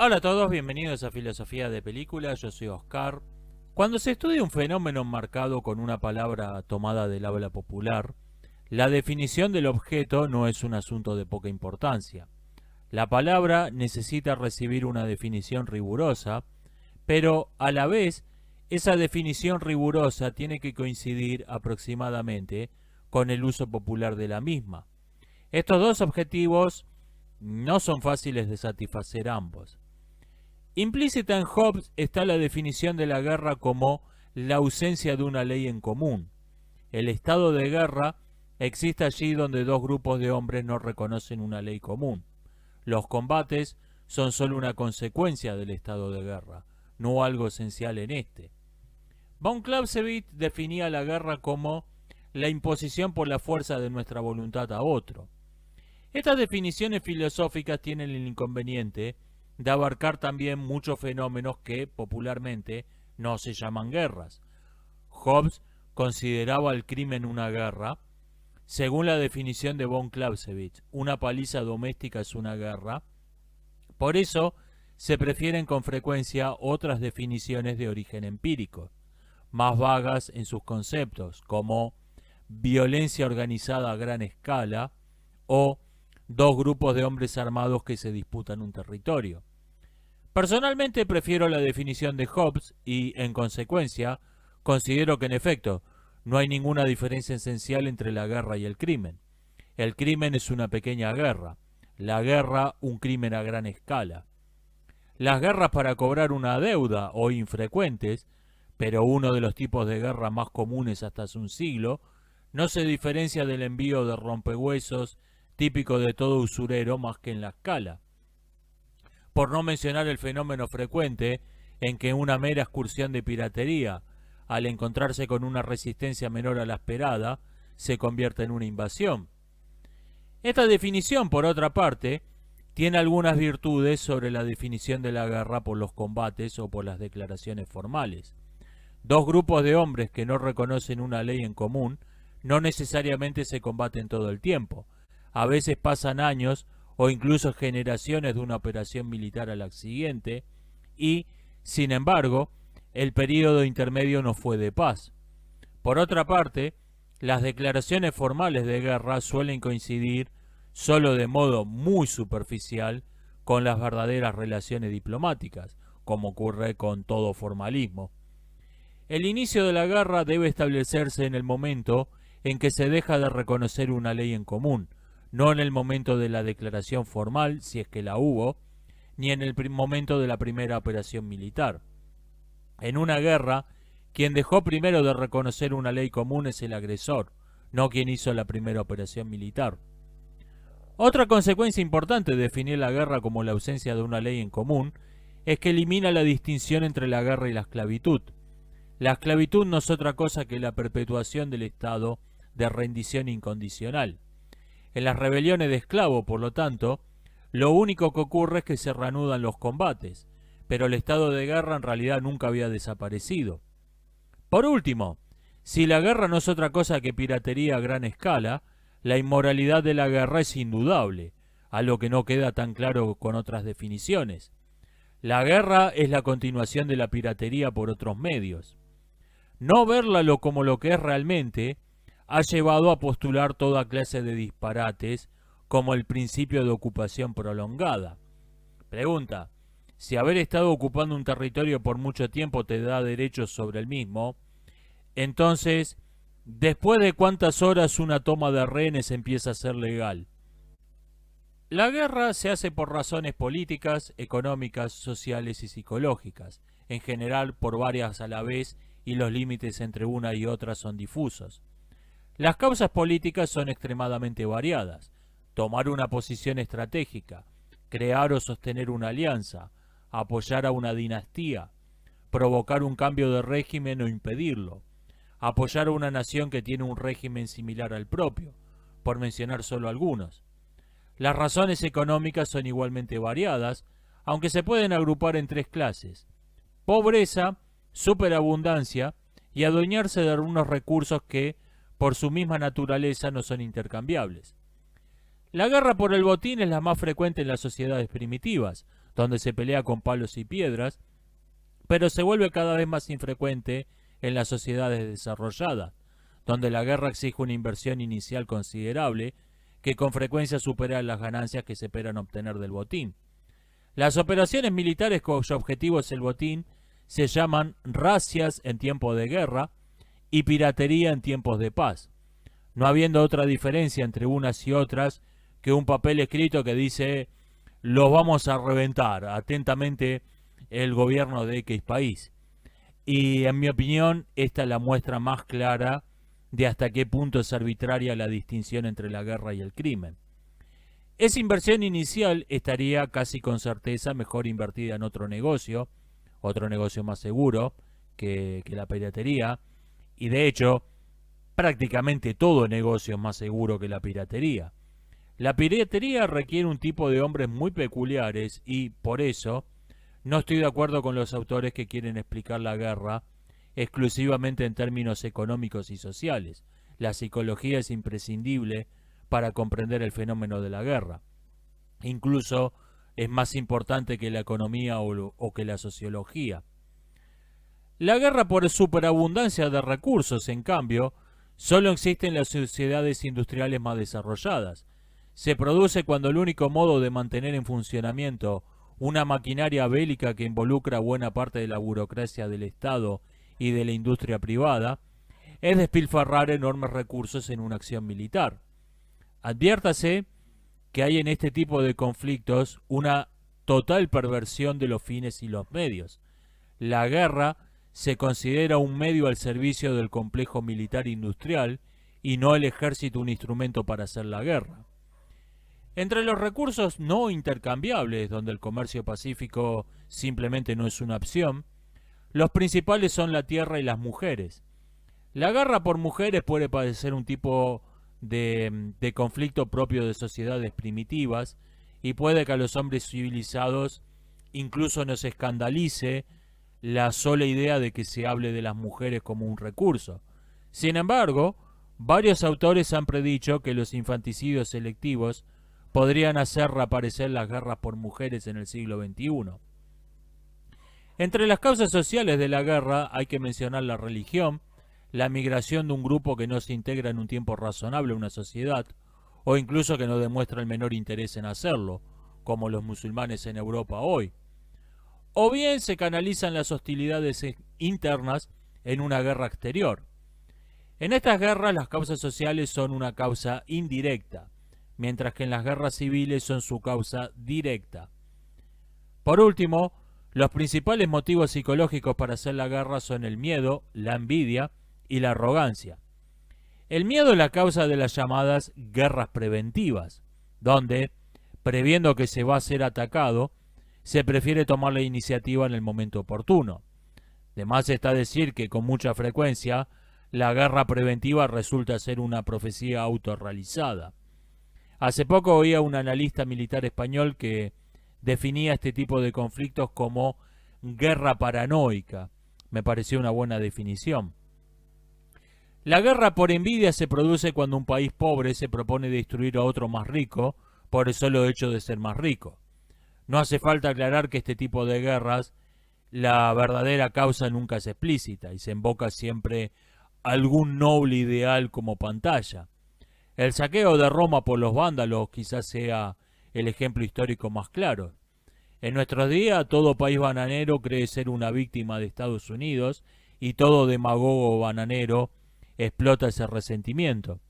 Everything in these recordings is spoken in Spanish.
Hola a todos, bienvenidos a Filosofía de Películas, yo soy Oscar. Cuando se estudia un fenómeno marcado con una palabra tomada del habla popular, la definición del objeto no es un asunto de poca importancia. La palabra necesita recibir una definición rigurosa, pero a la vez esa definición rigurosa tiene que coincidir aproximadamente con el uso popular de la misma. Estos dos objetivos no son fáciles de satisfacer ambos. Implícita en Hobbes está la definición de la guerra como la ausencia de una ley en común. El estado de guerra existe allí donde dos grupos de hombres no reconocen una ley común. Los combates son solo una consecuencia del estado de guerra, no algo esencial en este. Von Clausewitz definía la guerra como la imposición por la fuerza de nuestra voluntad a otro. Estas definiciones filosóficas tienen el inconveniente de abarcar también muchos fenómenos que popularmente no se llaman guerras. Hobbes consideraba el crimen una guerra. Según la definición de von Clausewitz, una paliza doméstica es una guerra. Por eso se prefieren con frecuencia otras definiciones de origen empírico, más vagas en sus conceptos, como violencia organizada a gran escala o dos grupos de hombres armados que se disputan un territorio. Personalmente prefiero la definición de Hobbes y, en consecuencia, considero que en efecto no hay ninguna diferencia esencial entre la guerra y el crimen. El crimen es una pequeña guerra, la guerra un crimen a gran escala. Las guerras para cobrar una deuda, hoy infrecuentes, pero uno de los tipos de guerra más comunes hasta hace un siglo, no se diferencia del envío de rompehuesos típico de todo usurero más que en la escala. Por no mencionar el fenómeno frecuente en que una mera excursión de piratería, al encontrarse con una resistencia menor a la esperada, se convierte en una invasión. Esta definición, por otra parte, tiene algunas virtudes sobre la definición de la guerra por los combates o por las declaraciones formales. Dos grupos de hombres que no reconocen una ley en común no necesariamente se combaten todo el tiempo. A veces pasan años o incluso generaciones de una operación militar a la siguiente y, sin embargo, el período intermedio no fue de paz. Por otra parte, las declaraciones formales de guerra suelen coincidir solo de modo muy superficial con las verdaderas relaciones diplomáticas, como ocurre con todo formalismo. El inicio de la guerra debe establecerse en el momento en que se deja de reconocer una ley en común, no en el momento de la declaración formal, si es que la hubo, ni en el momento de la primera operación militar. En una guerra, quien dejó primero de reconocer una ley común es el agresor, no quien hizo la primera operación militar. Otra consecuencia importante de definir la guerra como la ausencia de una ley en común es que elimina la distinción entre la guerra y la esclavitud. La esclavitud no es otra cosa que la perpetuación del estado de rendición incondicional. En las rebeliones de esclavos, por lo tanto, lo único que ocurre es que se reanudan los combates, pero el estado de guerra en realidad nunca había desaparecido. Por último, si la guerra no es otra cosa que piratería a gran escala, la inmoralidad de la guerra es indudable, algo que no queda tan claro con otras definiciones. La guerra es la continuación de la piratería por otros medios. No verla como lo que es realmente ha llevado a postular toda clase de disparates como el principio de ocupación prolongada. Pregunta: si haber estado ocupando un territorio por mucho tiempo te da derechos sobre el mismo, entonces, ¿después de cuántas horas una toma de rehenes empieza a ser legal? La guerra se hace por razones políticas, económicas, sociales y psicológicas, en general por varias a la vez, y los límites entre una y otra son difusos. Las causas políticas son extremadamente variadas: tomar una posición estratégica, crear o sostener una alianza, apoyar a una dinastía, provocar un cambio de régimen o impedirlo, apoyar a una nación que tiene un régimen similar al propio, por mencionar solo algunos. Las razones económicas son igualmente variadas, aunque se pueden agrupar en tres clases: pobreza, superabundancia y adueñarse de algunos recursos que, por su misma naturaleza, no son intercambiables. La guerra por el botín es la más frecuente en las sociedades primitivas, donde se pelea con palos y piedras, pero se vuelve cada vez más infrecuente en las sociedades desarrolladas, donde la guerra exige una inversión inicial considerable que con frecuencia supera las ganancias que se esperan obtener del botín. Las operaciones militares cuyo objetivo es el botín se llaman razias en tiempos de guerra y piratería en tiempos de paz, no habiendo otra diferencia entre unas y otras que un papel escrito que dice los vamos a reventar, atentamente el gobierno de X país. Y en mi opinión, esta es la muestra más clara de hasta qué punto es arbitraria la distinción entre la guerra y el crimen. Esa inversión inicial estaría casi con certeza mejor invertida en otro negocio más seguro que la piratería, y de hecho, prácticamente todo negocio es más seguro que la piratería. La piratería requiere un tipo de hombres muy peculiares y, por eso, no estoy de acuerdo con los autores que quieren explicar la guerra exclusivamente en términos económicos y sociales. La psicología es imprescindible para comprender el fenómeno de la guerra. Incluso es más importante que la economía o que la sociología. La guerra por superabundancia de recursos, en cambio, solo existe en las sociedades industriales más desarrolladas. Se produce cuando el único modo de mantener en funcionamiento una maquinaria bélica que involucra buena parte de la burocracia del Estado y de la industria privada es despilfarrar enormes recursos en una acción militar. Adviértase que hay en este tipo de conflictos una total perversión de los fines y los medios. La guerra se considera un medio al servicio del complejo militar industrial y no el ejército un instrumento para hacer la guerra. Entre los recursos no intercambiables, donde el comercio pacífico simplemente no es una opción, los principales son la tierra y las mujeres. La guerra por mujeres puede parecer un tipo de conflicto propio de sociedades primitivas y puede que a los hombres civilizados incluso nos escandalice la sola idea de que se hable de las mujeres como un recurso. Sin embargo, varios autores han predicho que los infanticidios selectivos podrían hacer reaparecer las guerras por mujeres en el siglo XXI. Entre las causas sociales de la guerra hay que mencionar la religión, la migración de un grupo que no se integra en un tiempo razonable a una sociedad, o incluso que no demuestra el menor interés en hacerlo, como los musulmanes en Europa hoy. O bien se canalizan las hostilidades internas en una guerra exterior. En estas guerras las causas sociales son una causa indirecta, mientras que en las guerras civiles son su causa directa. Por último, los principales motivos psicológicos para hacer la guerra son el miedo, la envidia y la arrogancia. El miedo es la causa de las llamadas guerras preventivas, donde, previendo que se va a ser atacado, se prefiere tomar la iniciativa en el momento oportuno. De más está decir que con mucha frecuencia la guerra preventiva resulta ser una profecía autorrealizada. Hace poco oí a un analista militar español que definía este tipo de conflictos como guerra paranoica. Me pareció una buena definición. La guerra por envidia se produce cuando un país pobre se propone destruir a otro más rico por el solo hecho de ser más rico. No hace falta aclarar que este tipo de guerras, la verdadera causa nunca es explícita y se invoca siempre algún noble ideal como pantalla. El saqueo de Roma por los vándalos quizás sea el ejemplo histórico más claro. En nuestros días, todo país bananero cree ser una víctima de Estados Unidos y todo demagogo bananero explota ese resentimiento.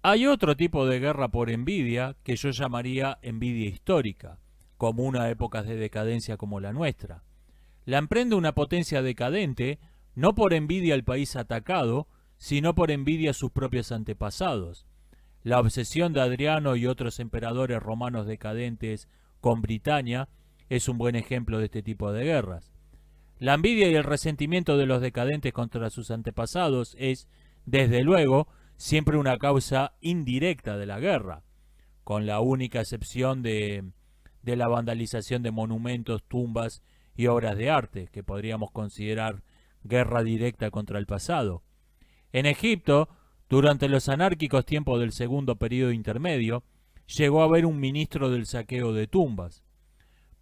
Hay otro tipo de guerra por envidia que yo llamaría envidia histórica, común a épocas de decadencia como la nuestra. La emprende una potencia decadente no por envidia al país atacado, sino por envidia a sus propios antepasados. La obsesión de Adriano y otros emperadores romanos decadentes con Britania es un buen ejemplo de este tipo de guerras. La envidia y el resentimiento de los decadentes contra sus antepasados es, desde luego, siempre una causa indirecta de la guerra, con la única excepción de la vandalización de monumentos, tumbas y obras de arte, que podríamos considerar guerra directa contra el pasado. En Egipto, durante los anárquicos tiempos del segundo período intermedio, llegó a haber un ministro del saqueo de tumbas.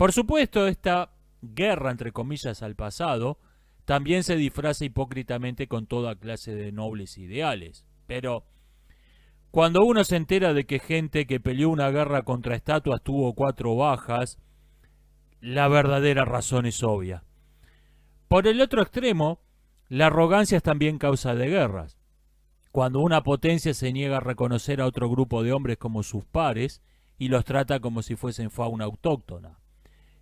Por supuesto, esta guerra, entre comillas, al pasado, también se disfraza hipócritamente con toda clase de nobles ideales. Pero cuando uno se entera de que gente que peleó una guerra contra estatuas tuvo 4 bajas, la verdadera razón es obvia. Por el otro extremo, la arrogancia es también causa de guerras. Cuando una potencia se niega a reconocer a otro grupo de hombres como sus pares y los trata como si fuesen fauna autóctona.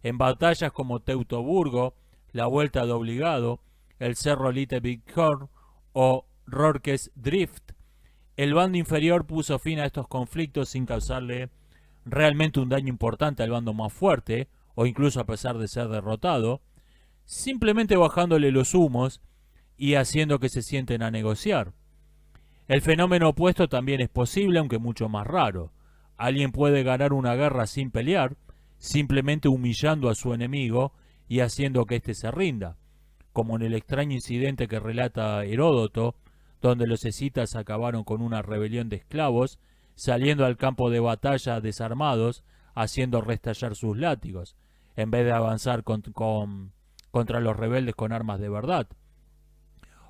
En batallas como Teutoburgo, la Vuelta de Obligado, el Cerro Little Big Horn o Rorke's Drift, el bando inferior puso fin a estos conflictos sin causarle realmente un daño importante al bando más fuerte, o incluso a pesar de ser derrotado, simplemente bajándole los humos y haciendo que se sienten a negociar. El fenómeno opuesto también es posible, aunque mucho más raro. Alguien puede ganar una guerra sin pelear, simplemente humillando a su enemigo y haciendo que éste se rinda, como en el extraño incidente que relata Heródoto, donde los escitas acabaron con una rebelión de esclavos, saliendo al campo de batalla desarmados, haciendo restallar sus látigos, en vez de avanzar contra los rebeldes con armas de verdad.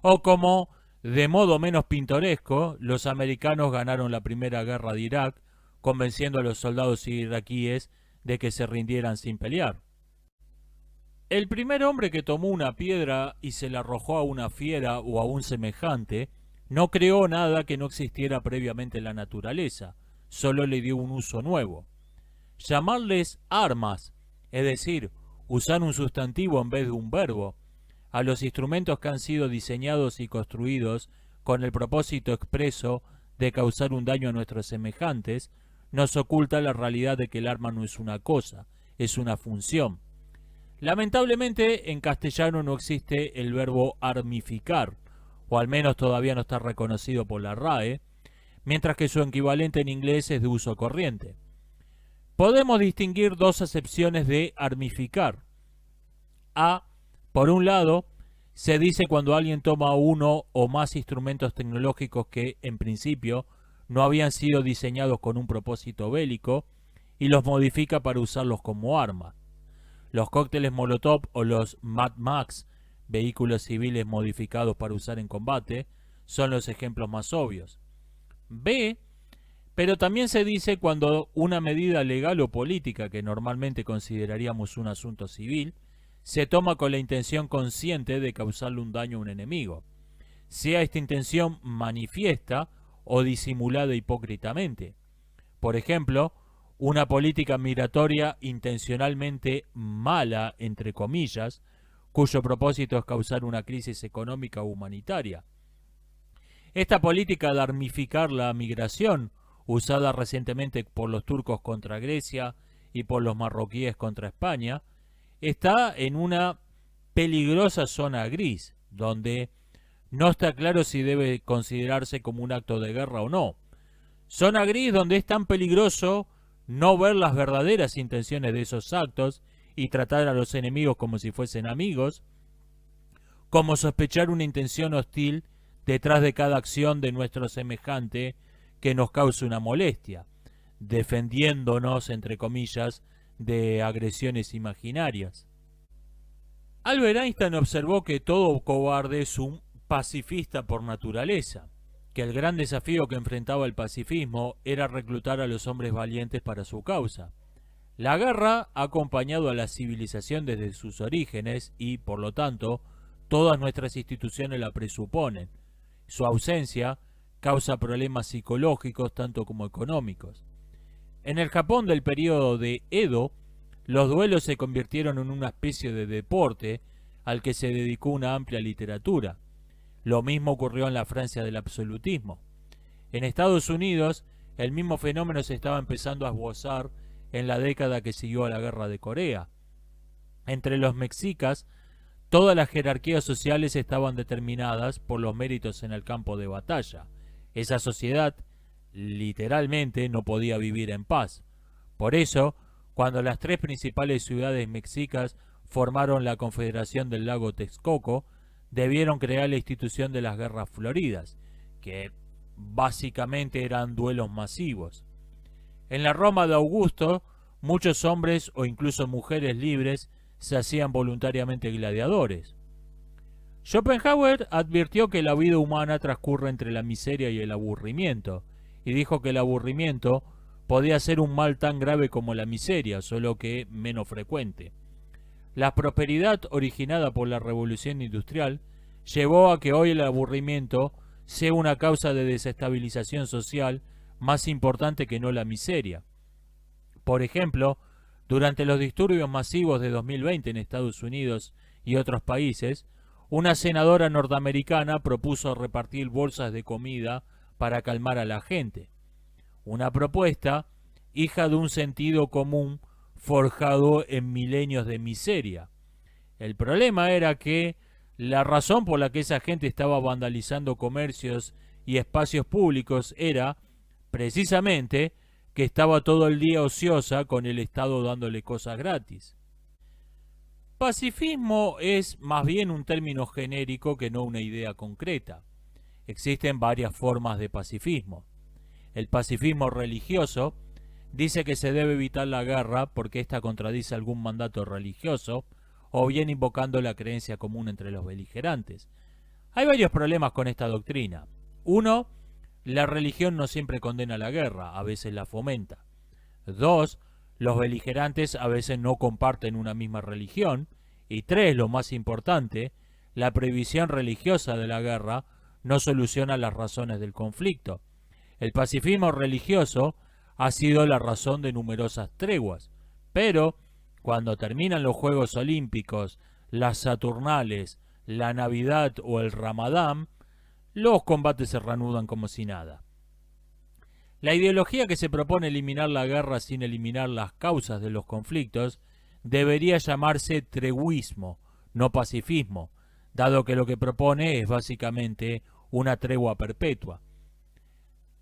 O como, de modo menos pintoresco, los americanos ganaron la primera guerra de Irak, convenciendo a los soldados iraquíes de que se rindieran sin pelear. El primer hombre que tomó una piedra y se la arrojó a una fiera o a un semejante, no creó nada que no existiera previamente en la naturaleza, solo le dio un uso nuevo. Llamarles armas, es decir, usar un sustantivo en vez de un verbo, a los instrumentos que han sido diseñados y construidos con el propósito expreso de causar un daño a nuestros semejantes, nos oculta la realidad de que el arma no es una cosa, es una función. Lamentablemente, en castellano no existe el verbo armificar, o al menos todavía no está reconocido por la RAE, mientras que su equivalente en inglés es de uso corriente. Podemos distinguir dos acepciones de armificar. A, por un lado, se dice cuando alguien toma uno o más instrumentos tecnológicos que, en principio, no habían sido diseñados con un propósito bélico y los modifica para usarlos como arma. Los cócteles Molotov o los Mad Max, vehículos civiles modificados para usar en combate, son los ejemplos más obvios. B, pero también se dice cuando una medida legal o política que normalmente consideraríamos un asunto civil, se toma con la intención consciente de causarle un daño a un enemigo, sea esta intención manifiesta o disimulada hipócritamente. Por ejemplo, una política migratoria intencionalmente mala, entre comillas, cuyo propósito es causar una crisis económica o humanitaria. Esta política de armificar la migración, usada recientemente por los turcos contra Grecia y por los marroquíes contra España, está en una peligrosa zona gris, donde no está claro si debe considerarse como un acto de guerra o no. Zona gris donde es tan peligroso no ver las verdaderas intenciones de esos actos y tratar a los enemigos como si fuesen amigos, como sospechar una intención hostil detrás de cada acción de nuestro semejante que nos cause una molestia, defendiéndonos, entre comillas, de agresiones imaginarias. Albert Einstein observó que todo cobarde es un pacifista por naturaleza, que el gran desafío que enfrentaba el pacifismo era reclutar a los hombres valientes para su causa. La guerra ha acompañado a la civilización desde sus orígenes y, por lo tanto, todas nuestras instituciones la presuponen. Su ausencia causa problemas psicológicos tanto como económicos. En el Japón del período de Edo, los duelos se convirtieron en una especie de deporte al que se dedicó una amplia literatura. Lo mismo ocurrió en la Francia del absolutismo. En Estados Unidos, el mismo fenómeno se estaba empezando a esbozar en la década que siguió a la Guerra de Corea. Entre los mexicas, todas las jerarquías sociales estaban determinadas por los méritos en el campo de batalla. Esa sociedad, literalmente, no podía vivir en paz. Por eso, cuando las 3 principales ciudades mexicas formaron la Confederación del Lago Texcoco, debieron crear la institución de las guerras floridas, que básicamente eran duelos masivos. En la Roma de Augusto, muchos hombres o incluso mujeres libres se hacían voluntariamente gladiadores. Schopenhauer advirtió que la vida humana transcurre entre la miseria y el aburrimiento, y dijo que el aburrimiento podía ser un mal tan grave como la miseria, solo que menos frecuente. La prosperidad originada por la revolución industrial llevó a que hoy el aburrimiento sea una causa de desestabilización social más importante que no la miseria. Por ejemplo, durante los disturbios masivos de 2020 en Estados Unidos y otros países, una senadora norteamericana propuso repartir bolsas de comida para calmar a la gente. Una propuesta hija de un sentido común forjado en milenios de miseria. El problema era que la razón por la que esa gente estaba vandalizando comercios y espacios públicos era, precisamente, que estaba todo el día ociosa con el Estado dándole cosas gratis. Pacifismo es más bien un término genérico que no una idea concreta. Existen varias formas de pacifismo. El pacifismo religioso dice que se debe evitar la guerra porque ésta contradice algún mandato religioso, o bien invocando la creencia común entre los beligerantes. Hay varios problemas con esta doctrina. Uno, la religión no siempre condena la guerra, a veces la fomenta. Dos, los beligerantes a veces no comparten una misma religión. Y tres, lo más importante, la prohibición religiosa de la guerra no soluciona las razones del conflicto. El pacifismo religioso ha sido la razón de numerosas treguas, pero cuando terminan los Juegos Olímpicos, las Saturnales, la Navidad o el Ramadán, los combates se reanudan como si nada. La ideología que se propone eliminar la guerra sin eliminar las causas de los conflictos debería llamarse treguismo, no pacifismo, dado que lo que propone es básicamente una tregua perpetua.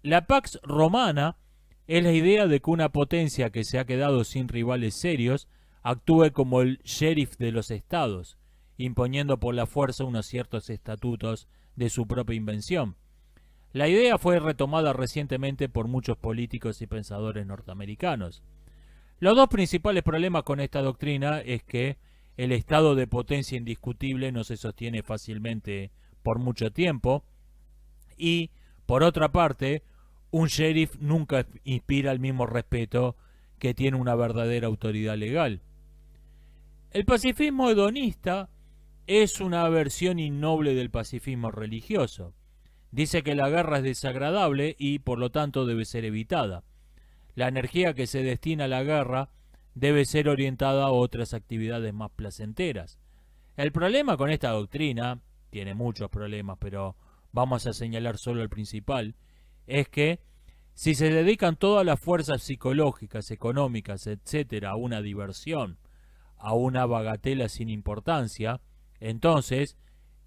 La Pax Romana es la idea de que una potencia que se ha quedado sin rivales serios actúe como el sheriff de los estados, imponiendo por la fuerza unos ciertos estatutos de su propia invención. La idea fue retomada recientemente por muchos políticos y pensadores norteamericanos. Los dos principales problemas con esta doctrina es que el estado de potencia indiscutible no se sostiene fácilmente por mucho tiempo y, por otra parte, un sheriff nunca inspira el mismo respeto que tiene una verdadera autoridad legal. El pacifismo hedonista es una versión innoble del pacifismo religioso. Dice que la guerra es desagradable y, por lo tanto, debe ser evitada. La energía que se destina a la guerra debe ser orientada a otras actividades más placenteras. El problema con esta doctrina, tiene muchos problemas, pero vamos a señalar solo el principal, es que si se dedican todas las fuerzas psicológicas, económicas, etcétera, a una diversión, a una bagatela sin importancia, entonces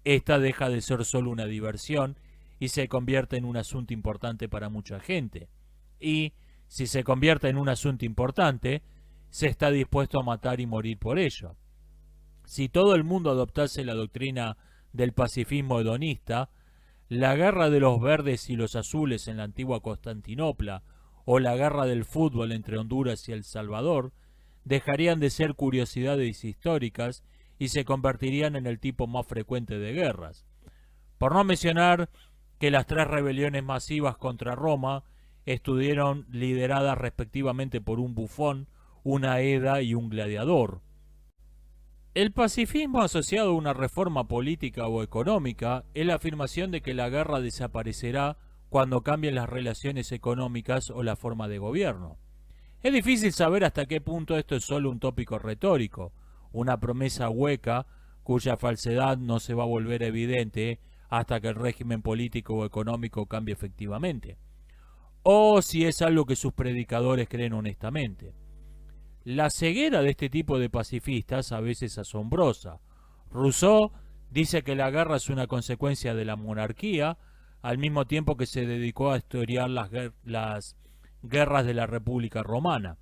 esta deja de ser solo una diversión y se convierte en un asunto importante para mucha gente. Y si se convierte en un asunto importante, se está dispuesto a matar y morir por ello. Si todo el mundo adoptase la doctrina del pacifismo hedonista, la guerra de los verdes y los azules en la antigua Constantinopla o la guerra del fútbol entre Honduras y El Salvador dejarían de ser curiosidades históricas y se convertirían en el tipo más frecuente de guerras. Por no mencionar que las tres rebeliones masivas contra Roma estuvieron lideradas respectivamente por un bufón, una Eda y un gladiador. El pacifismo asociado a una reforma política o económica es la afirmación de que la guerra desaparecerá cuando cambien las relaciones económicas o la forma de gobierno. Es difícil saber hasta qué punto esto es solo un tópico retórico, una promesa hueca cuya falsedad no se va a volver evidente hasta que el régimen político o económico cambie efectivamente, o si es algo que sus predicadores creen honestamente. La ceguera de este tipo de pacifistas a veces es asombrosa. Rousseau dice que la guerra es una consecuencia de la monarquía, al mismo tiempo que se dedicó a historiar las guerras de la República Romana.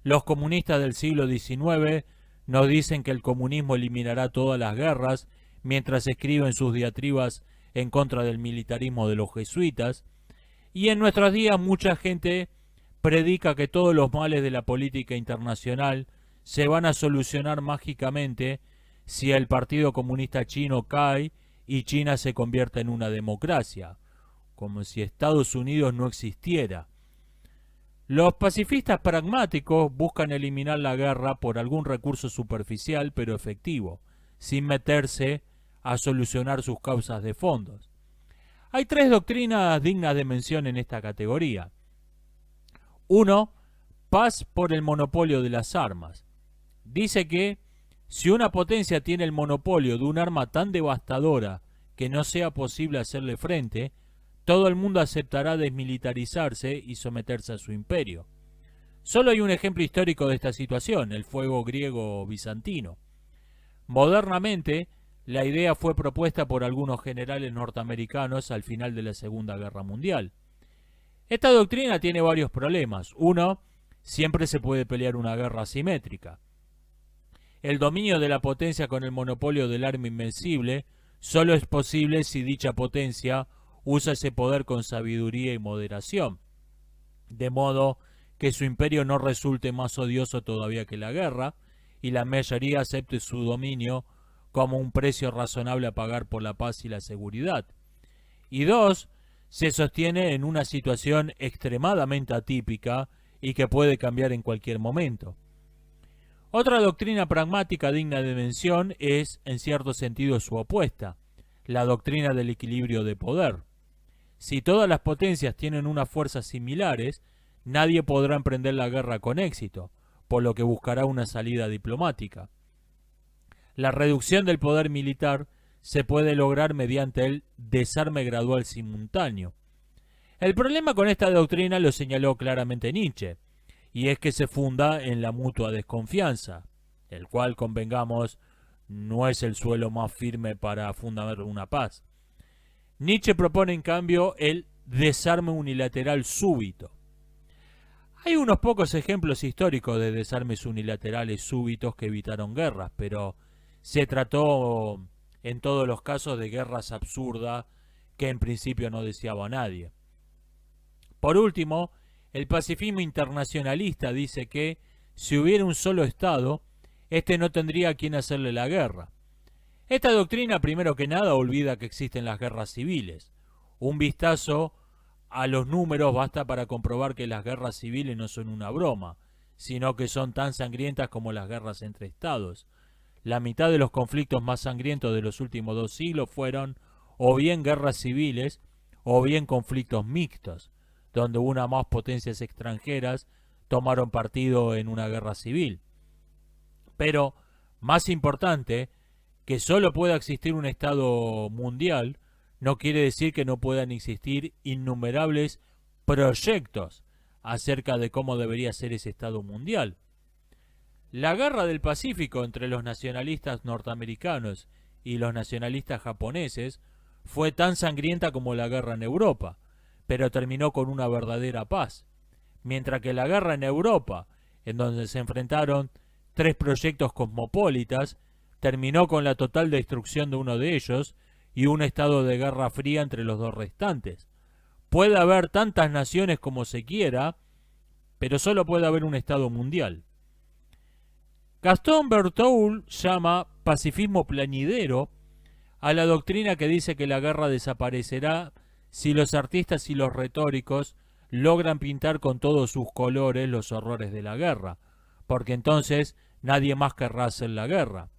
Los comunistas del siglo XIX nos dicen que el comunismo eliminará todas las guerras, mientras escriben sus diatribas en contra del militarismo de los jesuitas, y en nuestros días mucha gente predica que todos los males de la política internacional se van a solucionar mágicamente si el Partido Comunista Chino cae y China se convierte en una democracia, como si Estados Unidos no existiera. Los pacifistas pragmáticos buscan eliminar la guerra por algún recurso superficial pero efectivo, sin meterse a solucionar sus causas de fondo. Hay tres doctrinas dignas de mención en esta categoría. 1. Paz por el monopolio de las armas. Dice que si una potencia tiene el monopolio de un arma tan devastadora que no sea posible hacerle frente, todo el mundo aceptará desmilitarizarse y someterse a su imperio. Solo hay un ejemplo histórico de esta situación, el fuego griego-bizantino. Modernamente, la idea fue propuesta por algunos generales norteamericanos al final de la Segunda Guerra Mundial. Esta doctrina tiene varios problemas. Uno, siempre se puede pelear una guerra asimétrica. El dominio de la potencia con el monopolio del arma invencible solo es posible si dicha potencia usa ese poder con sabiduría y moderación, de modo que su imperio no resulte más odioso todavía que la guerra, y la mayoría acepte su dominio como un precio razonable a pagar por la paz y la seguridad. Y 2, se sostiene en una situación extremadamente atípica y que puede cambiar en cualquier momento. Otra doctrina pragmática digna de mención es, en cierto sentido, su opuesta, la doctrina del equilibrio de poder. Si todas las potencias tienen unas fuerzas similares, nadie podrá emprender la guerra con éxito, por lo que buscará una salida diplomática. La reducción del poder militar se puede lograr mediante el desarme gradual simultáneo. El problema con esta doctrina lo señaló claramente Nietzsche, y es que se funda en la mutua desconfianza, el cual, convengamos, no es el suelo más firme para fundar una paz. Nietzsche propone en cambio el desarme unilateral súbito. Hay unos pocos ejemplos históricos de desarmes unilaterales súbitos que evitaron guerras, pero se trató en todos los casos de guerras absurdas que en principio no deseaba nadie. Por último, el pacifismo internacionalista dice que si hubiera un solo Estado, éste no tendría a quien hacerle la guerra. Esta doctrina, primero que nada, olvida que existen las guerras civiles. Un vistazo a los números basta para comprobar que las guerras civiles no son una broma, sino que son tan sangrientas como las guerras entre estados. La mitad de los conflictos más sangrientos de los últimos 2 siglos fueron o bien guerras civiles o bien conflictos mixtos, donde una o más potencias extranjeras tomaron partido en una guerra civil. Pero, más importante, que solo pueda existir un Estado mundial no quiere decir que no puedan existir innumerables proyectos acerca de cómo debería ser ese Estado mundial. La guerra del Pacífico entre los nacionalistas norteamericanos y los nacionalistas japoneses fue tan sangrienta como la guerra en Europa, pero terminó con una verdadera paz, mientras que la guerra en Europa, en donde se enfrentaron 3 proyectos cosmopolitas, terminó con la total destrucción de uno de ellos y un estado de guerra fría entre los 2 restantes. Puede haber tantas naciones como se quiera, pero solo puede haber un Estado mundial. Gaston Berthoud llama pacifismo plañidero a la doctrina que dice que la guerra desaparecerá si los artistas y los retóricos logran pintar con todos sus colores los horrores de la guerra, porque entonces nadie más querrá hacer la guerra.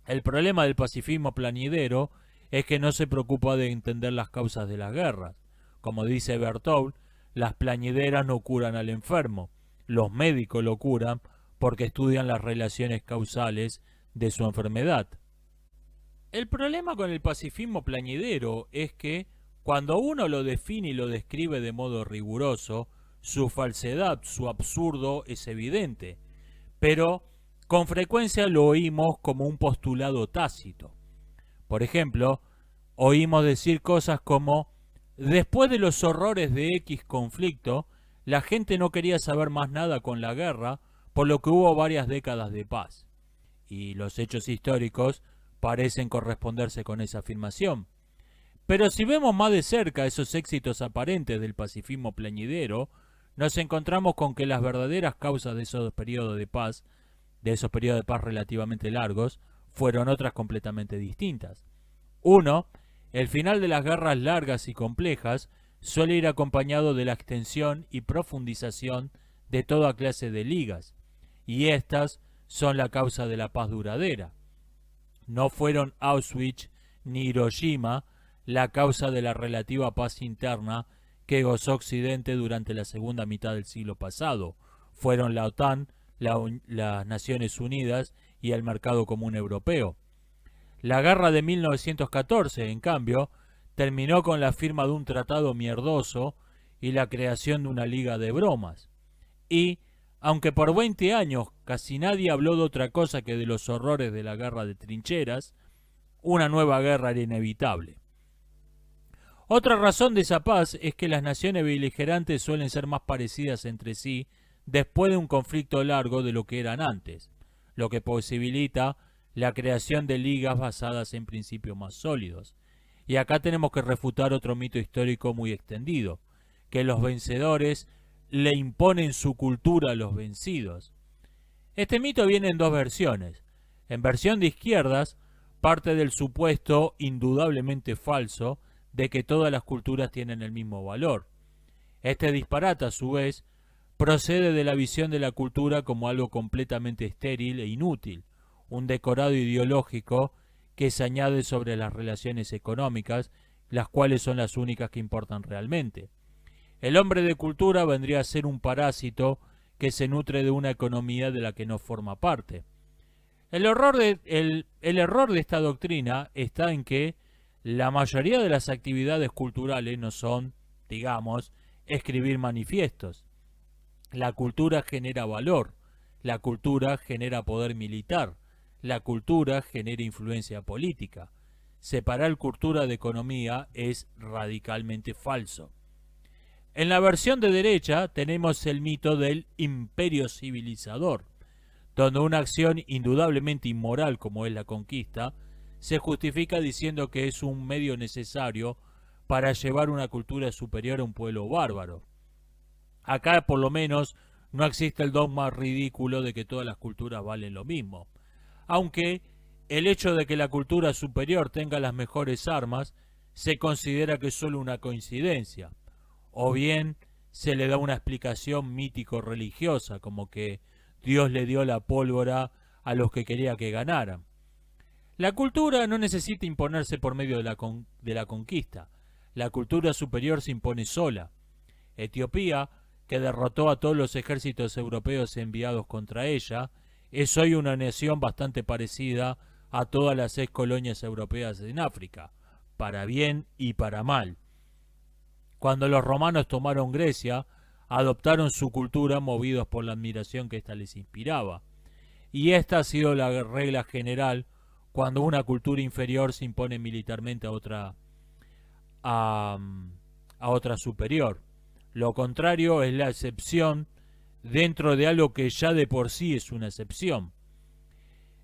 El problema del pacifismo plañidero es que no se preocupa de entender las causas de las guerras. Como dice Berthoud, las plañideras no curan al enfermo, los médicos lo curan porque estudian las relaciones causales de su enfermedad. El problema con el pacifismo plañidero es que cuando uno lo define y lo describe de modo riguroso, su falsedad, su absurdo es evidente, pero con frecuencia lo oímos como un postulado tácito. Por ejemplo, oímos decir cosas como: después de los horrores de X conflicto, la gente no quería saber más nada con la guerra, por lo que hubo varias décadas de paz. Y los hechos históricos parecen corresponderse con esa afirmación. Pero si vemos más de cerca esos éxitos aparentes del pacifismo plañidero, nos encontramos con que las verdaderas causas de esos periodos de paz relativamente largos, fueron otras completamente distintas. Uno, el final de las guerras largas y complejas suele ir acompañado de la extensión y profundización de toda clase de ligas, y estas son la causa de la paz duradera. No fueron Auschwitz ni Hiroshima la causa de la relativa paz interna que gozó Occidente durante la segunda mitad del siglo pasado. Fueron la OTAN, las Naciones Unidas y el Mercado Común Europeo. La guerra de 1914, en cambio, terminó con la firma de un tratado mierdoso y la creación de una liga de bromas. Y, aunque por 20 años casi nadie habló de otra cosa que de los horrores de la guerra de trincheras, una nueva guerra era inevitable. Otra razón de esa paz es que las naciones beligerantes suelen ser más parecidas entre sí después de un conflicto largo de lo que eran antes, lo que posibilita la creación de ligas basadas en principios más sólidos. Y acá tenemos que refutar otro mito histórico muy extendido, que los vencedores le imponen su cultura a los vencidos. Este mito viene en dos versiones. En versión de izquierdas, parte del supuesto indudablemente falso de que todas las culturas tienen el mismo valor. Este disparate, a su vez, procede de la visión de la cultura como algo completamente estéril e inútil, un decorado ideológico que se añade sobre las relaciones económicas, las cuales son las únicas que importan realmente. El hombre de cultura vendría a ser un parásito que se nutre de una economía de la que no forma parte. El error de esta doctrina está en que la mayoría de las actividades culturales no son, digamos, escribir manifiestos. La cultura genera valor, la cultura genera poder militar, la cultura genera influencia política. Separar cultura de economía es radicalmente falso. En la versión de derecha tenemos el mito del imperio civilizador, donde una acción indudablemente inmoral como es la conquista, se justifica diciendo que es un medio necesario para llevar una cultura superior a un pueblo bárbaro. Acá, por lo menos, no existe el dogma ridículo de que todas las culturas valen lo mismo, aunque el hecho de que la cultura superior tenga las mejores armas se considera que es solo una coincidencia, o bien se le da una explicación mítico-religiosa, como que Dios le dio la pólvora a los que quería que ganaran. La cultura no necesita imponerse por medio de la conquista. La cultura superior se impone sola. Etiopía, que derrotó a todos los ejércitos europeos enviados contra ella, es hoy una nación bastante parecida a todas las ex colonias europeas en África, para bien y para mal. Cuando los romanos tomaron Grecia, adoptaron su cultura movidos por la admiración que ésta les inspiraba. Y esta ha sido la regla general cuando una cultura inferior se impone militarmente a otra superior. Lo contrario es la excepción dentro de algo que ya de por sí es una excepción.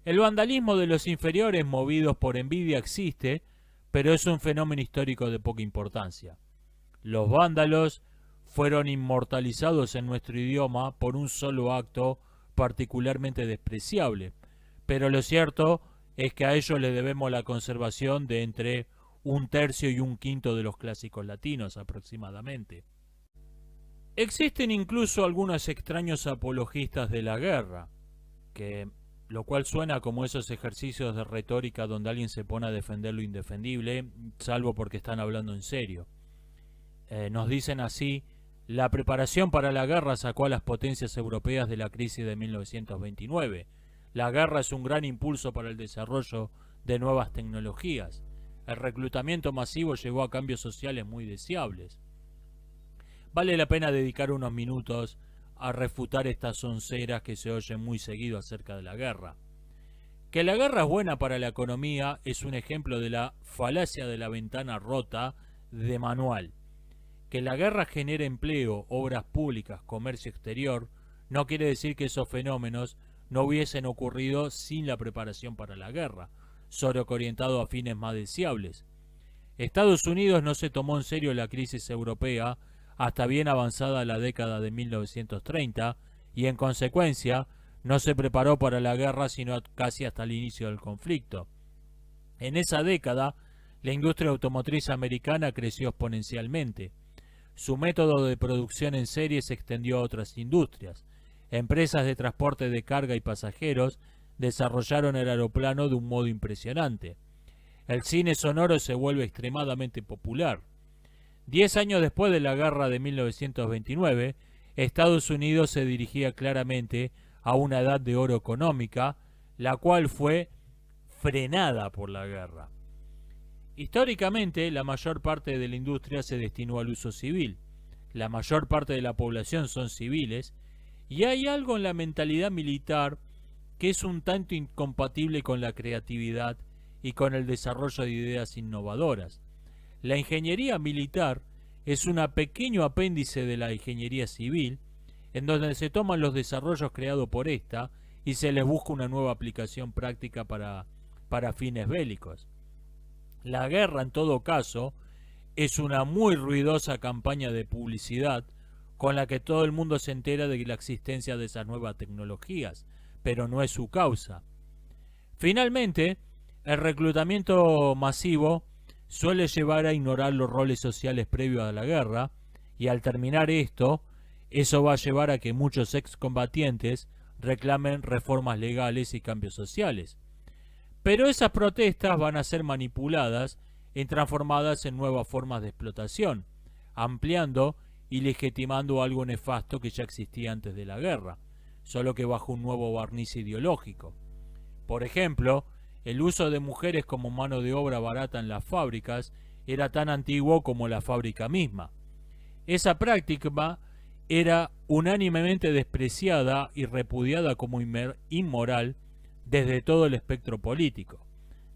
El vandalismo de los inferiores movidos por envidia existe, pero es un fenómeno histórico de poca importancia. Los vándalos fueron inmortalizados en nuestro idioma por un solo acto particularmente despreciable, pero lo cierto es que a ellos le debemos la conservación de entre 1/3 y 1/5 de los clásicos latinos aproximadamente. Existen incluso algunos extraños apologistas de la guerra, lo cual suena como esos ejercicios de retórica donde alguien se pone a defender lo indefendible, salvo porque están hablando en serio. Nos dicen así: la preparación para la guerra sacó a las potencias europeas de la crisis de 1929. La guerra es un gran impulso para el desarrollo de nuevas tecnologías. El reclutamiento masivo llevó a cambios sociales muy deseables. Vale la pena dedicar unos minutos a refutar estas sonceras que se oyen muy seguido acerca de la guerra. Que la guerra es buena para la economía es un ejemplo de la falacia de la ventana rota de manual. Que la guerra genere empleo, obras públicas, comercio exterior, no quiere decir que esos fenómenos no hubiesen ocurrido sin la preparación para la guerra, solo que orientado a fines más deseables. Estados Unidos no se tomó en serio la crisis europea hasta bien avanzada la década de 1930 y en consecuencia no se preparó para la guerra sino casi hasta el inicio del conflicto. En esa década, la industria automotriz americana creció exponencialmente. Su método de producción en serie se extendió a otras industrias. Empresas de transporte de carga y pasajeros desarrollaron el aeroplano de un modo impresionante. El cine sonoro se vuelve extremadamente popular. 10 años después de la guerra de 1929, Estados Unidos se dirigía claramente a una edad de oro económica, la cual fue frenada por la guerra. Históricamente, la mayor parte de la industria se destinó al uso civil. La mayor parte de la población son civiles, y hay algo en la mentalidad militar que es un tanto incompatible con la creatividad y con el desarrollo de ideas innovadoras. La ingeniería militar es un pequeño apéndice de la ingeniería civil, en donde se toman los desarrollos creados por esta y se les busca una nueva aplicación práctica para fines bélicos. La guerra, en todo caso, es una muy ruidosa campaña de publicidad con la que todo el mundo se entera de la existencia de esas nuevas tecnologías, pero no es su causa. Finalmente, el reclutamiento masivo suele llevar a ignorar los roles sociales previos a la guerra, y al terminar esto, eso va a llevar a que muchos excombatientes reclamen reformas legales y cambios sociales. Pero esas protestas van a ser manipuladas y transformadas en nuevas formas de explotación, ampliando y legitimando algo nefasto que ya existía antes de la guerra, solo que bajo un nuevo barniz ideológico. Por ejemplo, el uso de mujeres como mano de obra barata en las fábricas era tan antiguo como la fábrica misma. Esa práctica era unánimemente despreciada y repudiada como inmoral desde todo el espectro político,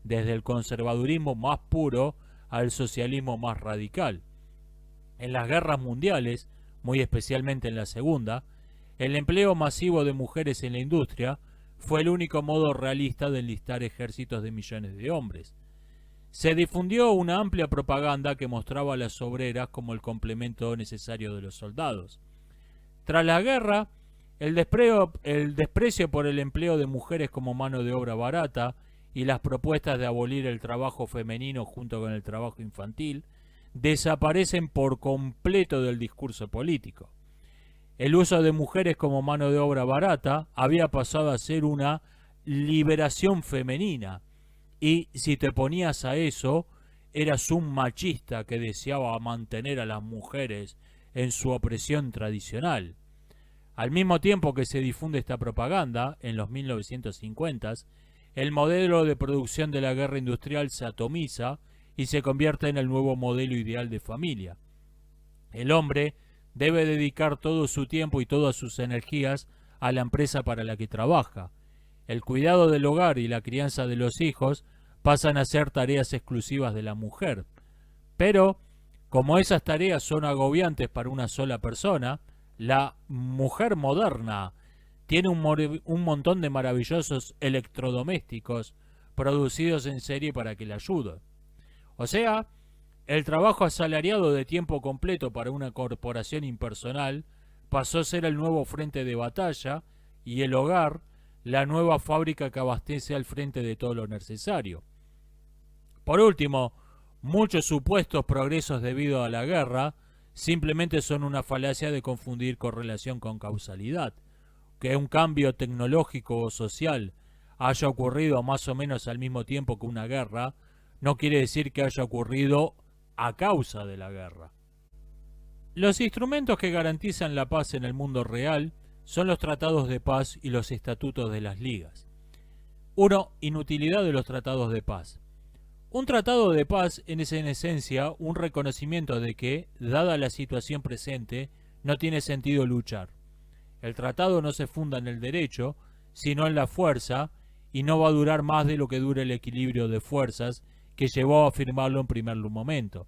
desde el conservadurismo más puro al socialismo más radical. En las guerras mundiales, muy especialmente en la Segunda, el empleo masivo de mujeres en la industria fue el único modo realista de enlistar ejércitos de millones de hombres. Se difundió una amplia propaganda que mostraba a las obreras como el complemento necesario de los soldados. Tras la guerra, el desprecio por el empleo de mujeres como mano de obra barata y las propuestas de abolir el trabajo femenino junto con el trabajo infantil desaparecen por completo del discurso político. El uso de mujeres como mano de obra barata había pasado a ser una liberación femenina, y si te ponías a eso, eras un machista que deseaba mantener a las mujeres en su opresión tradicional. Al mismo tiempo que se difunde esta propaganda, en los 1950s, el modelo de producción de la guerra industrial se atomiza y se convierte en el nuevo modelo ideal de familia. El hombre debe dedicar todo su tiempo y todas sus energías a la empresa para la que trabaja. El cuidado del hogar y la crianza de los hijos pasan a ser tareas exclusivas de la mujer. Pero, como esas tareas son agobiantes para una sola persona, la mujer moderna tiene un montón de maravillosos electrodomésticos producidos en serie para que la ayuden. O sea, el trabajo asalariado de tiempo completo para una corporación impersonal pasó a ser el nuevo frente de batalla, y el hogar la nueva fábrica que abastece al frente de todo lo necesario. Por último, muchos supuestos progresos debido a la guerra simplemente son una falacia de confundir correlación con causalidad. Que un cambio tecnológico o social haya ocurrido más o menos al mismo tiempo que una guerra no quiere decir que haya ocurrido a causa de la guerra. Los instrumentos que garantizan la paz en el mundo real son los tratados de paz y los estatutos de las ligas. 1. Inutilidad de los tratados de paz. Un tratado de paz es en esencia un reconocimiento de que, dada la situación presente, no tiene sentido luchar. El tratado no se funda en el derecho, sino en la fuerza, y no va a durar más de lo que dure el equilibrio de fuerzas que llevó a firmarlo en primer momento.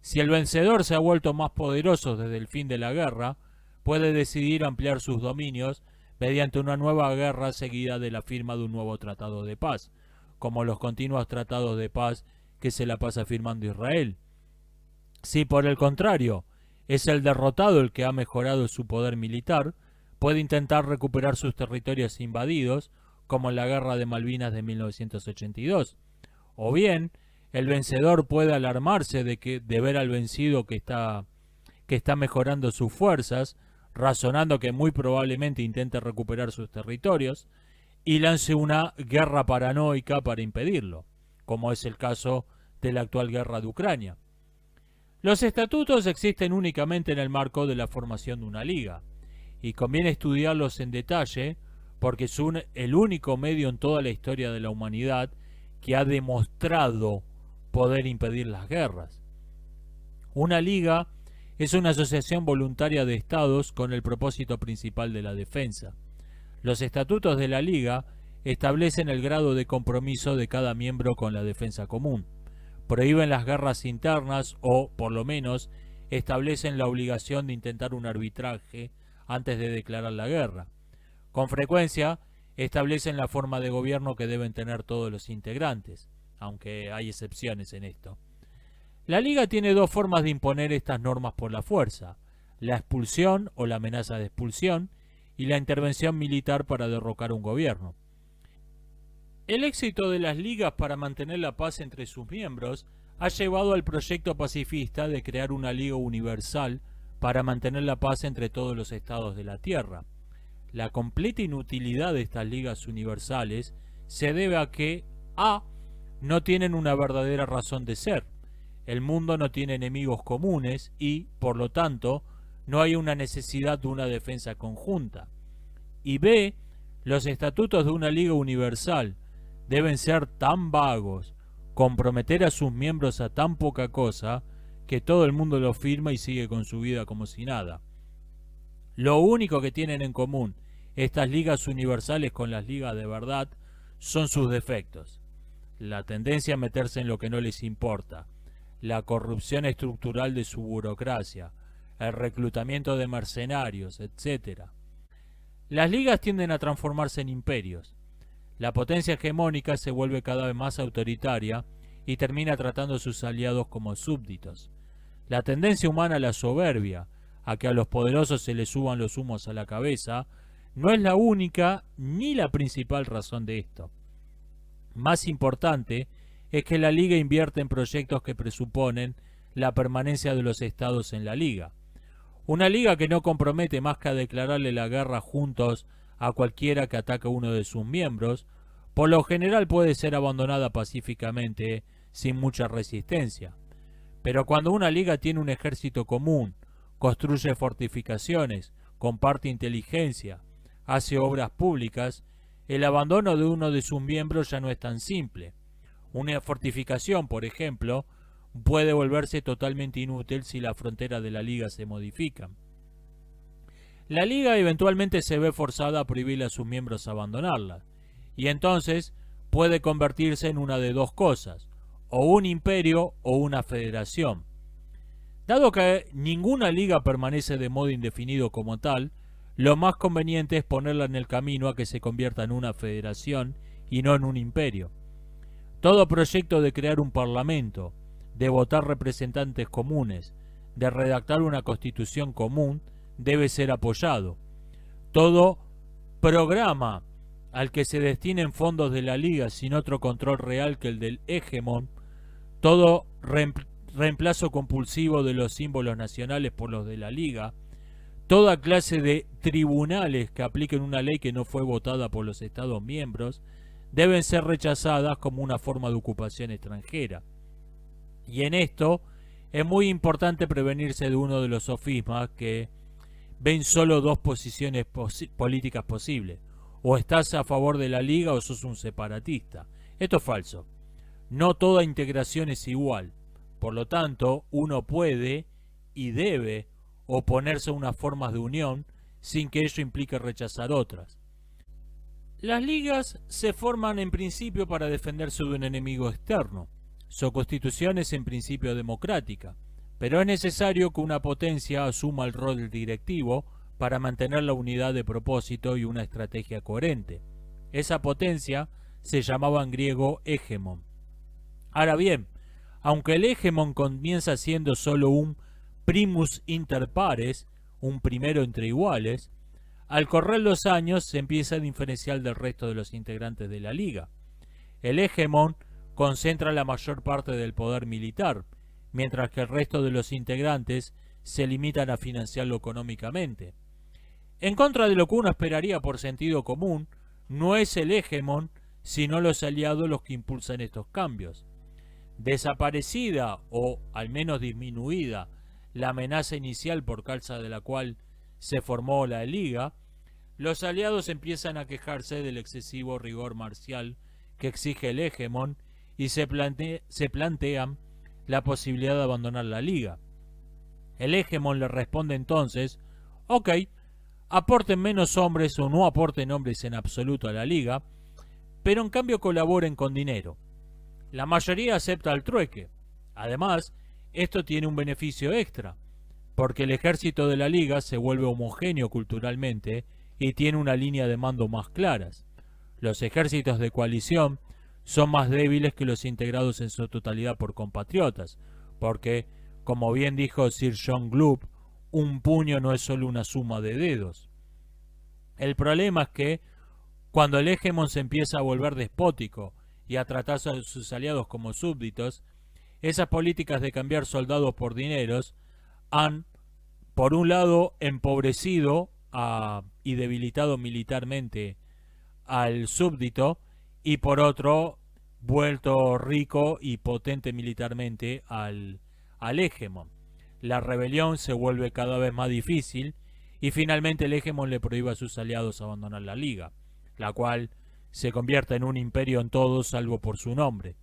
Si el vencedor se ha vuelto más poderoso desde el fin de la guerra, puede decidir ampliar sus dominios mediante una nueva guerra seguida de la firma de un nuevo tratado de paz, como los continuos tratados de paz que se la pasa firmando Israel. Si por el contrario, Es el derrotado el que ha mejorado su poder militar, puede intentar recuperar sus territorios invadidos, como en la Guerra de Malvinas de 1982. O bien, el vencedor puede alarmarse de ver al vencido que está mejorando sus fuerzas, razonando que muy probablemente intente recuperar sus territorios, y lance una guerra paranoica para impedirlo, como es el caso de la actual guerra de Ucrania. Los estatutos existen únicamente en el marco de la formación de una liga, y conviene estudiarlos en detalle porque son el único medio en toda la historia de la humanidad que ha demostrado poder impedir las guerras. Una liga es una asociación voluntaria de estados con el propósito principal de la defensa. Los estatutos de la liga establecen el grado de compromiso de cada miembro con la defensa común, prohíben las guerras internas o, por lo menos, establecen la obligación de intentar un arbitraje antes de declarar la guerra. Con frecuencia, establecen la forma de gobierno que deben tener todos los integrantes, aunque hay excepciones en esto. La Liga tiene dos formas de imponer estas normas por la fuerza: la expulsión o la amenaza de expulsión y la intervención militar para derrocar un gobierno. El éxito de las ligas para mantener la paz entre sus miembros ha llevado al proyecto pacifista de crear una liga universal para mantener la paz entre todos los estados de la Tierra. La completa inutilidad de estas ligas universales se debe a que a. no tienen una verdadera razón de ser. El mundo no tiene enemigos comunes y, por lo tanto, no hay una necesidad de una defensa conjunta. Y b. los estatutos de una liga universal deben ser tan vagos, comprometer a sus miembros a tan poca cosa, que todo el mundo lo firma y sigue con su vida como si nada. Lo único que tienen en común estas ligas universales con las ligas de verdad son sus defectos: la tendencia a meterse en lo que no les importa, la corrupción estructural de su burocracia, el reclutamiento de mercenarios, etc. Las ligas tienden a transformarse en imperios. La potencia hegemónica se vuelve cada vez más autoritaria y termina tratando a sus aliados como súbditos. La tendencia humana a la soberbia, a que a los poderosos se les suban los humos a la cabeza, no es la única ni la principal razón de esto. Más importante es que la Liga invierte en proyectos que presuponen la permanencia de los estados en la Liga. Una Liga que no compromete más que a declararle la guerra juntos a cualquiera que ataque a uno de sus miembros, por lo general puede ser abandonada pacíficamente sin mucha resistencia. Pero cuando una liga tiene un ejército común, construye fortificaciones, comparte inteligencia, hace obras públicas, el abandono de uno de sus miembros ya no es tan simple. Una fortificación, por ejemplo, puede volverse totalmente inútil si las fronteras de la liga se modifican. La liga eventualmente se ve forzada a prohibir a sus miembros a abandonarla, y entonces puede convertirse en una de dos cosas: o un imperio o una federación. Dado que ninguna liga permanece de modo indefinido como tal, lo más conveniente es ponerla en el camino a que se convierta en una federación y no en un imperio. Todo proyecto de crear un parlamento, de votar representantes comunes, de redactar una constitución común, debe ser apoyado. Todo programa al que se destinen fondos de la liga sin otro control real que el del hegemón, todo reemplazo compulsivo de los símbolos nacionales por los de la liga, toda clase de tribunales que apliquen una ley que no fue votada por los Estados miembros, deben ser rechazadas como una forma de ocupación extranjera. Y en esto es muy importante prevenirse de uno de los sofismas que ven solo dos posiciones políticas posibles: o estás a favor de la liga o sos un separatista. Esto es falso. No toda integración es igual. Por lo tanto, uno puede y debe oponerse a unas formas de unión sin que ello implique rechazar otras. Las ligas se forman en principio para defenderse de un enemigo externo. Su constitución es en principio democrática, pero es necesario que una potencia asuma el rol directivo para mantener la unidad de propósito y una estrategia coherente. Esa potencia se llamaba en griego hegemon. Ahora bien, aunque el hegemon comienza siendo solo un primus inter pares, un primero entre iguales, al correr los años se empieza a diferenciar del resto de los integrantes de la liga. El hegemón concentra la mayor parte del poder militar, mientras que el resto de los integrantes se limitan a financiarlo económicamente. En contra de lo que uno esperaría por sentido común, no es el hegemón, sino los aliados los que impulsan estos cambios. Desaparecida o al menos disminuida la amenaza inicial por causa de la cual se formó la liga, los aliados empiezan a quejarse del excesivo rigor marcial que exige el hegemón y se plantean la posibilidad de abandonar la liga. El hegemón le responde entonces: ok, aporten menos hombres o no aporten hombres en absoluto a la liga, pero en cambio colaboren con dinero. La mayoría acepta el trueque. Además, esto tiene un beneficio extra, porque el ejército de la liga se vuelve homogéneo culturalmente y tiene una línea de mando más claras. Los ejércitos de coalición son más débiles que los integrados en su totalidad por compatriotas, porque, como bien dijo Sir John Gloop, un puño no es solo una suma de dedos. El problema es que, cuando el hegemón se empieza a volver despótico y a tratar a sus aliados como súbditos, esas políticas de cambiar soldados por dineros han, por un lado, empobrecido y debilitado militarmente al súbdito, y por otro, vuelto rico y potente militarmente al hegemón. La rebelión se vuelve cada vez más difícil y finalmente el hegemón le prohíbe a sus aliados abandonar la liga, la cual se convierte en un imperio en todo salvo por su nombre.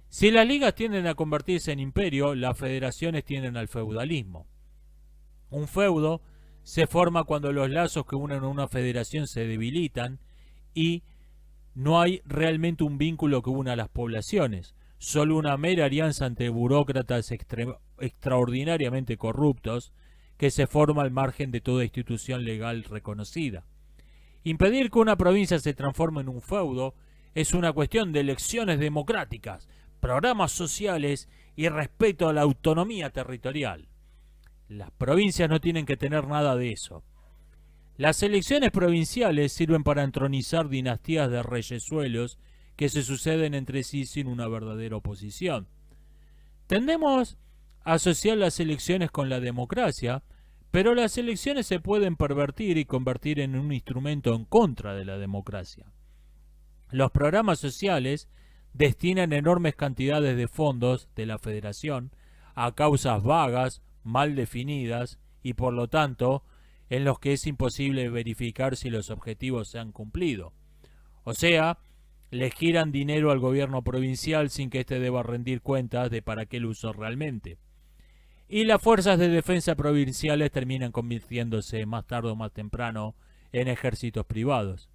Si las ligas tienden a convertirse en imperio, las federaciones tienden al feudalismo. Un feudo se forma cuando los lazos que unen a una federación se debilitan y no hay realmente un vínculo que una a las poblaciones, solo una mera alianza entre burócratas extraordinariamente corruptos que se forma al margen de toda institución legal reconocida. Impedir que una provincia se transforme en un feudo es una cuestión de elecciones democráticas, programas sociales y respeto a la autonomía territorial. Las provincias no tienen que tener nada de eso. Las elecciones provinciales sirven para entronizar dinastías de reyesuelos que se suceden entre sí sin una verdadera oposición. Tendemos a asociar las elecciones con la democracia, pero las elecciones se pueden pervertir y convertir en un instrumento en contra de la democracia. Los programas sociales destinan enormes cantidades de fondos de la federación a causas vagas, mal definidas y por lo tanto en los que es imposible verificar si los objetivos se han cumplido. O sea, le giran dinero al gobierno provincial sin que éste deba rendir cuentas de para qué lo usó realmente. Y las fuerzas de defensa provinciales terminan convirtiéndose más tarde o más temprano en ejércitos privados.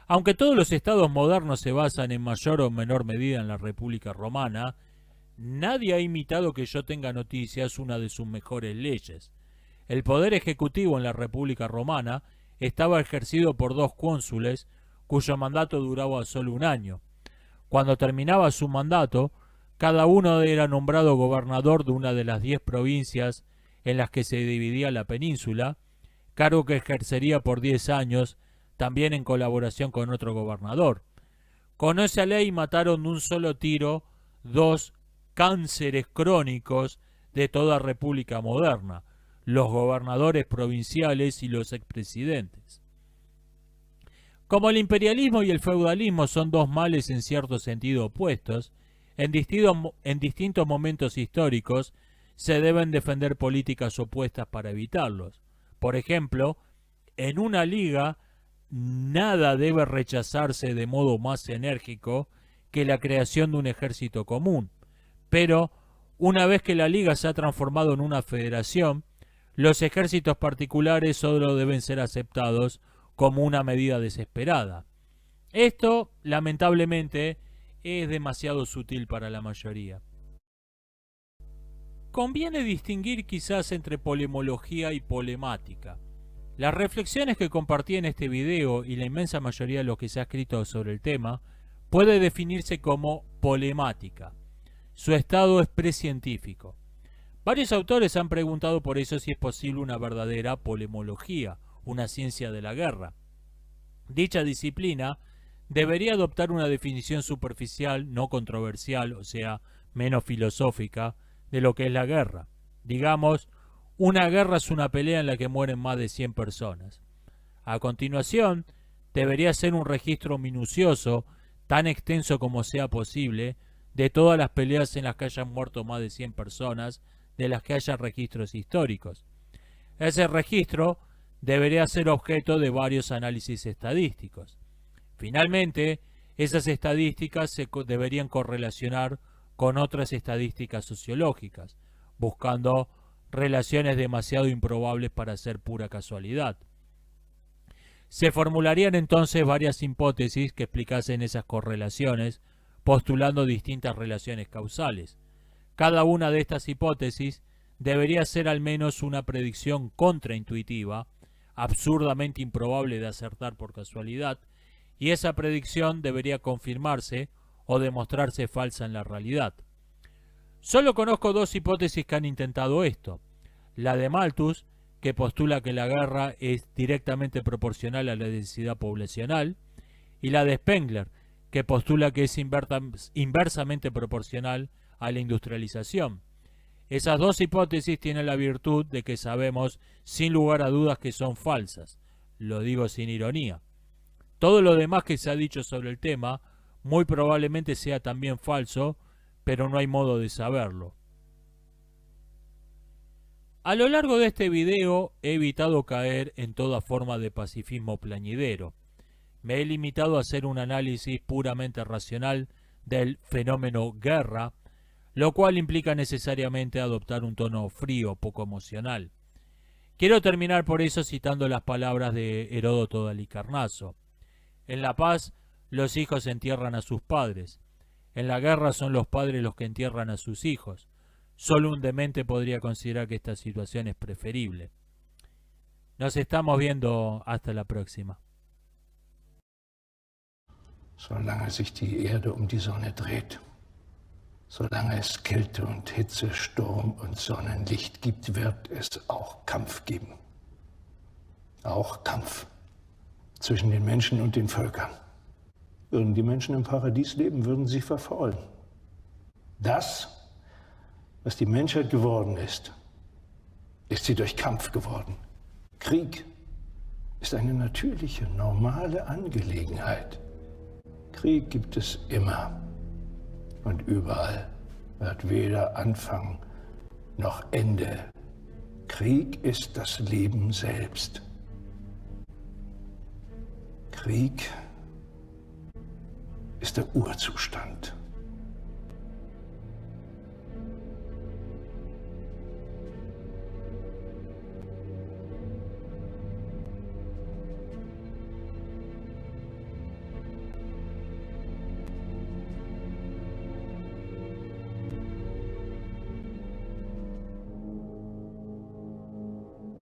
Aunque todos los estados modernos se basan en mayor o menor medida en la República Romana, nadie ha imitado que yo tenga noticias una de sus mejores leyes. El poder ejecutivo en la República Romana estaba ejercido por 2 cónsules cuyo mandato duraba solo un año. Cuando terminaba su mandato, cada uno era nombrado gobernador de una de las 10 provincias en las que se dividía la península, cargo que ejercería por 10 años, también en colaboración con otro gobernador. Con esa ley mataron de un solo tiro 2 cánceres crónicos de toda república moderna, los gobernadores provinciales y los expresidentes. Como el imperialismo y el feudalismo son 2 males en cierto sentido opuestos, en distintos momentos históricos se deben defender políticas opuestas para evitarlos. Por ejemplo, en una liga nada debe rechazarse de modo más enérgico que la creación de un ejército común. Pero, una vez que la liga se ha transformado en una federación, los ejércitos particulares solo deben ser aceptados como una medida desesperada. Esto, lamentablemente, es demasiado sutil para la mayoría. Conviene distinguir quizás entre polemología y polemática. Las reflexiones que compartí en este video y la inmensa mayoría de lo que se ha escrito sobre el tema puede definirse como polemática. Su estado es precientífico. Varios autores han preguntado por eso si es posible una verdadera polemología, una ciencia de la guerra. Dicha disciplina debería adoptar una definición superficial, no controversial, o sea, menos filosófica, de lo que es la guerra. Digamos, una guerra es una pelea en la que mueren más de 100 personas. A continuación, debería ser un registro minucioso, tan extenso como sea posible, de todas las peleas en las que hayan muerto más de 100 personas, de las que haya registros históricos. Ese registro debería ser objeto de varios análisis estadísticos. Finalmente, esas estadísticas se deberían correlacionar con otras estadísticas sociológicas, buscando relaciones demasiado improbables para ser pura casualidad. Se formularían entonces varias hipótesis que explicasen esas correlaciones, postulando distintas relaciones causales. Cada una de estas hipótesis debería ser al menos una predicción contraintuitiva, absurdamente improbable de acertar por casualidad, y esa predicción debería confirmarse o demostrarse falsa en la realidad. Solo conozco dos hipótesis que han intentado esto. La de Malthus, que postula que la guerra es directamente proporcional a la densidad poblacional, y la de Spengler, que postula que es inversamente proporcional a la industrialización. Esas dos hipótesis tienen la virtud de que sabemos sin lugar a dudas que son falsas. Lo digo sin ironía. Todo lo demás que se ha dicho sobre el tema muy probablemente sea también falso, pero no hay modo de saberlo. A lo largo de este video he evitado caer en toda forma de pacifismo plañidero. Me he limitado a hacer un análisis puramente racional del fenómeno guerra, lo cual implica necesariamente adoptar un tono frío, poco emocional. Quiero terminar por eso citando las palabras de Heródoto de Halicarnaso. En la paz, los hijos entierran a sus padres. En la guerra son los padres los que entierran a sus hijos. Solo un demente podría considerar que esta situación es preferible. Nos estamos viendo hasta la próxima. Solange sich die Erde um die Sonne dreht, solange es Kälte und Hitze, Sturm und Sonnenlicht gibt, wird es auch Kampf geben. Auch Kampf zwischen den Menschen und den Völkern. Würden die Menschen im Paradies leben, würden sie verfaulen. Das, was die Menschheit geworden ist sie durch Kampf geworden. Krieg ist eine natürliche, normale Angelegenheit. Krieg gibt es immer und überall, hat weder Anfang noch Ende. Krieg ist das Leben selbst. Krieg ist der Urzustand.